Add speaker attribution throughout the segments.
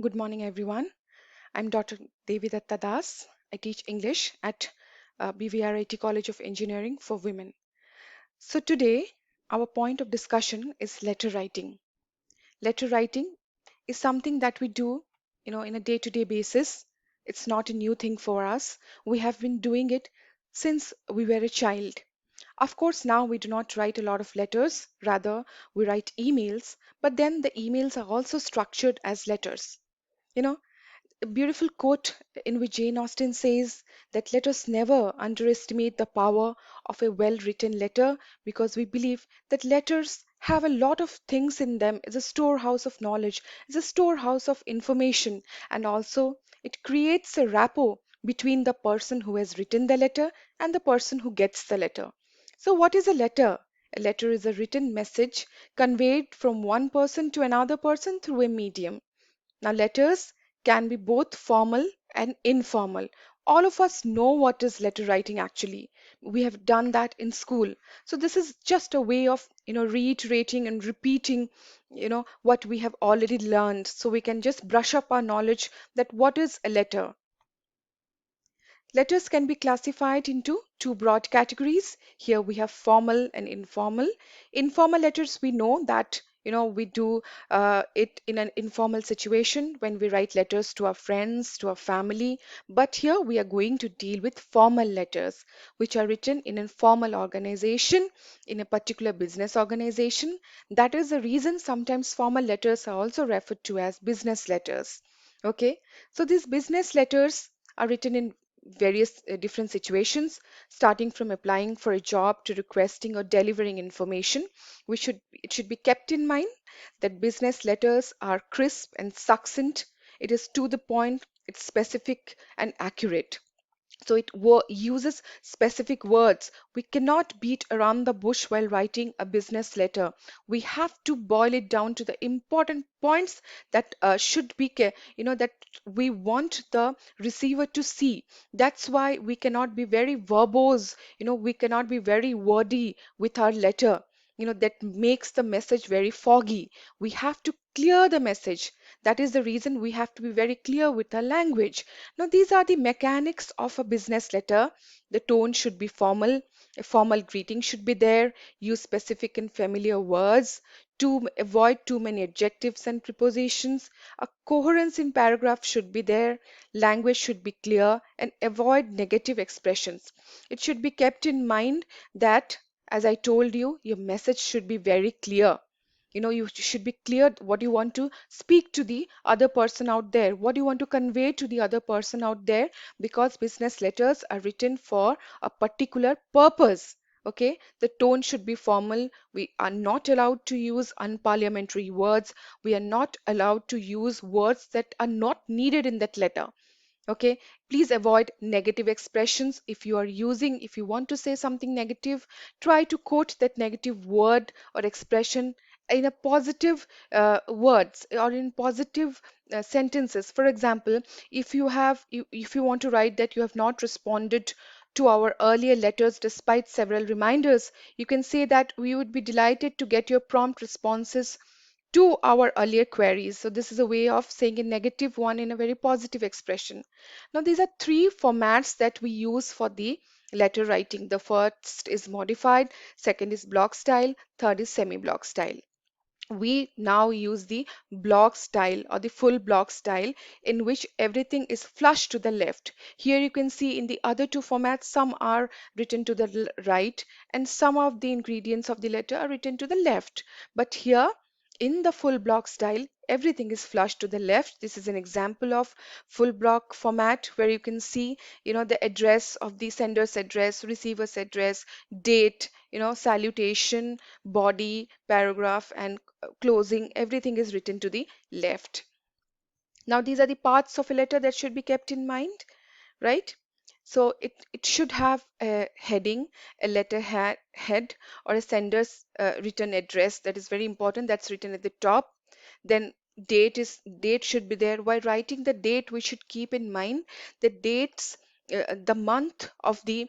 Speaker 1: Good morning, everyone. I'm Dr. Devi Datta Das. I teach English at BVRIT College of Engineering for Women. So, today, our point of discussion is letter writing. Letter writing is something that we do, in a day to day basis. It's not a new thing for us. We have been doing it since we were a child. Of course, now we do not write a lot of letters, rather, we write emails, but then the emails are also structured as letters. You know, a beautiful quote in which Jane Austen says that let us never underestimate the power of a well written letter because we believe that letters have a lot of things in them. It's a storehouse of knowledge, it's a storehouse of information, and also it creates a rapport between the person who has written the letter and the person who gets the letter. So, what is a letter? A letter is a written message conveyed from one person to another person through a medium. Now, letters can be both formal and informal. All of us know what is letter writing actually. We have done that in school. So this is just a way of, reiterating and repeating, what we have already learned. So we can just brush up our knowledge that what is a letter. Letters can be classified into two broad categories. Here we have formal and informal. Informal letters, we know that we do it in an informal situation when we write letters to our friends, to our family. But here we are going to deal with formal letters, which are written in a formal organization, in a particular business organization. That is the reason sometimes formal letters are also referred to as business letters. Okay, so these business letters are written in various different situations, starting from applying for a job to requesting or delivering information. It should be kept in mind that business letters are crisp and succinct. It is to the point, it's specific and accurate. So it uses specific words. We cannot beat around the bush while writing a business letter. We have to boil it down to the important points that should be, that we want the receiver to see. That's why we cannot be very verbose. We cannot be very wordy with our letter. That makes the message very foggy. We have to clear the message. That is the reason we have to be very clear with our language. Now, these are the mechanics of a business letter. The tone should be formal, a formal greeting should be there, use specific and familiar words, to avoid too many adjectives and prepositions. A coherence in paragraph should be there, language should be clear, and avoid negative expressions. It should be kept in mind that, as I told you, your message should be very clear. You should be clear what you want to speak to the other person out there, what you want to convey to the other person out there, because business letters are written for a particular purpose. Okay, the tone should be formal. We are not allowed to use unparliamentary words. We are not allowed to use words that are not needed in that letter. Okay, please avoid negative expressions. If you want to say something negative, try to quote that negative word or expression in a positive words or in positive sentences. For example, if you want to write that you have not responded to our earlier letters despite several reminders, you can say that we would be delighted to get your prompt responses to our earlier queries. So this is a way of saying a negative one in a very positive expression. Now these are three formats that we use for the letter writing. The first is modified, second is block style, third is semi-block style. We now use the block style or the full block style, in which everything is flush to the left. Here you can see in the other two formats, some are written to the right and some of the ingredients of the letter are written to the left. But here in the full block style, everything is flush to the left. This is an example of full block format where you can see, the address of the sender's address, receiver's address, date, salutation, body, paragraph, and closing. Everything is written to the left. Now, these are the parts of a letter that should be kept in mind, right? So it should have a heading, a head, or a sender's written address. That is very important. That's written at the top. Then date should be there. While writing the date, we should keep in mind the dates the month of the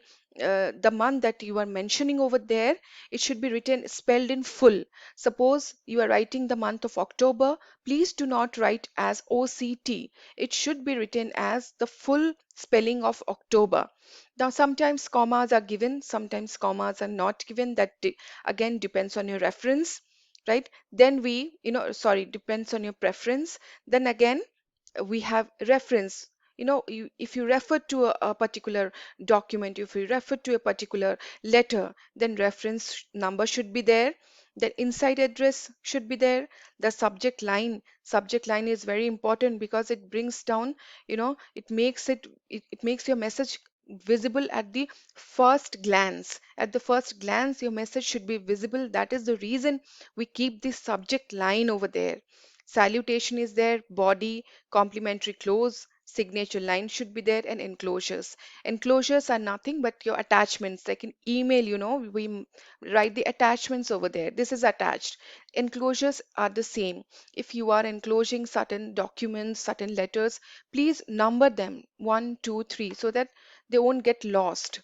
Speaker 1: month that you are mentioning over there, it should be written spelled in full. Suppose you are writing the month of October, please do not write as OCT. It should be written as the full spelling of October. Now sometimes commas are given, sometimes commas are not given. That again depends on your reference, right? Then we, sorry, depends on your preference. Then again, we have reference. If you refer to a particular document, if you refer to a particular letter, then reference number should be there. The inside address should be there. The subject line is very important because it brings down, it makes your message visible at the first glance. At the first glance, your message should be visible. That is the reason we keep the subject line over there. Salutation is there, body, complimentary clause, signature line should be there, and enclosures. Enclosures are nothing but your attachments. Like in email, write the attachments over there. This is attached. Enclosures are the same. If you are enclosing certain documents, certain letters, please number them 1, 2, 3 so that they won't get lost.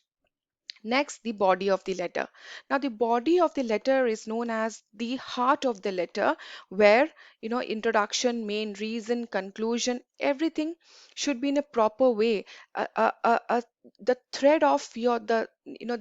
Speaker 1: Next, the body of the letter. Now, the body of the letter is known as the heart of the letter, where, introduction, main reason, conclusion, everything should be in a proper way. The thread of the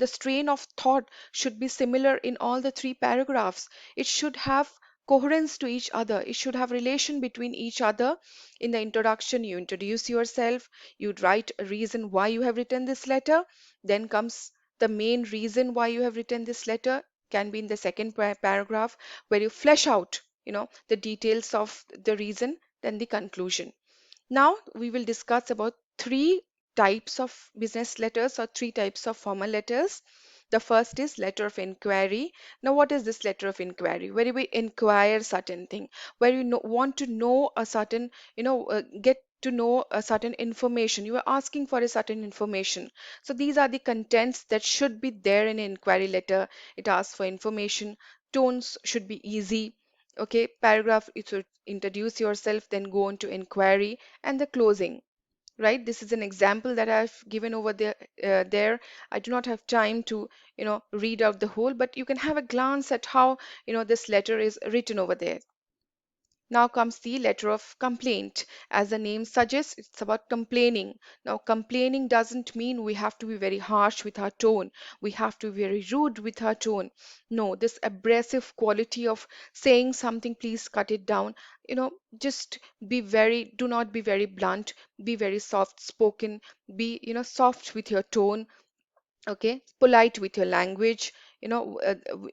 Speaker 1: strain of thought should be similar in all the three paragraphs. It should have coherence to each other. It should have relation between each other. In the introduction, you introduce yourself, you write a reason why you have written this letter. Then comes the main reason why you have written this letter, can be in the second paragraph, where you flesh out the details of the reason. Then the conclusion. Now we will discuss about three types of business letters or three types of formal letters. The first is letter of inquiry. Now, what is this letter of inquiry? Where we inquire certain thing, where you want to know a certain, get to know a certain information. You are asking for a certain information. So these are the contents that should be there in an inquiry letter. It asks for information. Tones should be easy. Okay, paragraph, you should introduce yourself, then go on to inquiry and the closing. Right, this is an example that I've given over there. I do not have time to read out the whole, but you can have a glance at how this letter is written over there. Now comes the letter of complaint. As the name suggests, it's about complaining. Now, complaining doesn't mean we have to be very harsh with our tone. We have to be very rude with our tone. No, this abrasive quality of saying something, please cut it down. Just do not be very blunt, be very soft spoken, be, soft with your tone. Okay, polite with your language.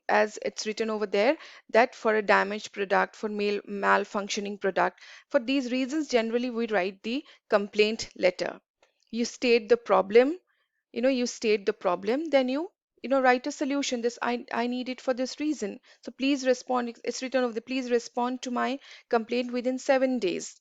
Speaker 1: As it's written over there, that for a damaged product, for malfunctioning product, for these reasons generally we write the complaint letter. You state the problem, then you write a solution. This, I need it for this reason, so please respond. It's written over the, please respond to my complaint within 7 days.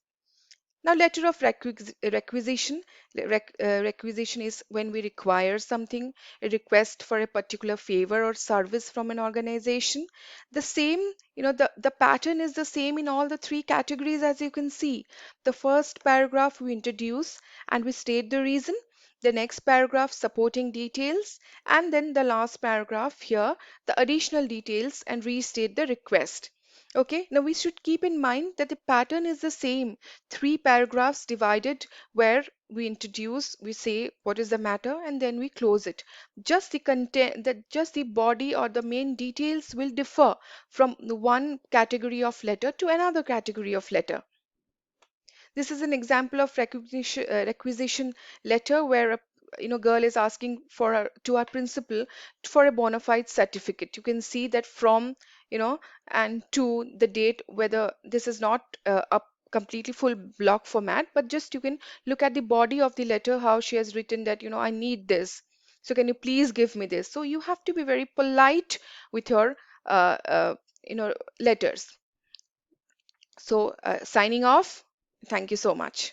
Speaker 1: Now, letter of requisition. Requisition is when we require something, a request for a particular favor or service from an organization. The same, the pattern is the same in all the three categories, as you can see. The first paragraph we introduce and we state the reason. The next paragraph supporting details, and then the last paragraph here, the additional details and restate the request. Okay, now we should keep in mind that the pattern is the same. Three paragraphs divided, where we introduce, we say what is the matter, and then we close it. Just the content, just the body or the main details will differ from the one category of letter to another category of letter. This is an example of requisition letter, where a girl is asking for to our principal for a bona fide certificate. You can see that from and to the date, whether this is not a completely full block format, but just you can look at the body of the letter, how she has written that I need this, so can you please give me this. So you have to be very polite with your letters. So signing off. Thank you so much.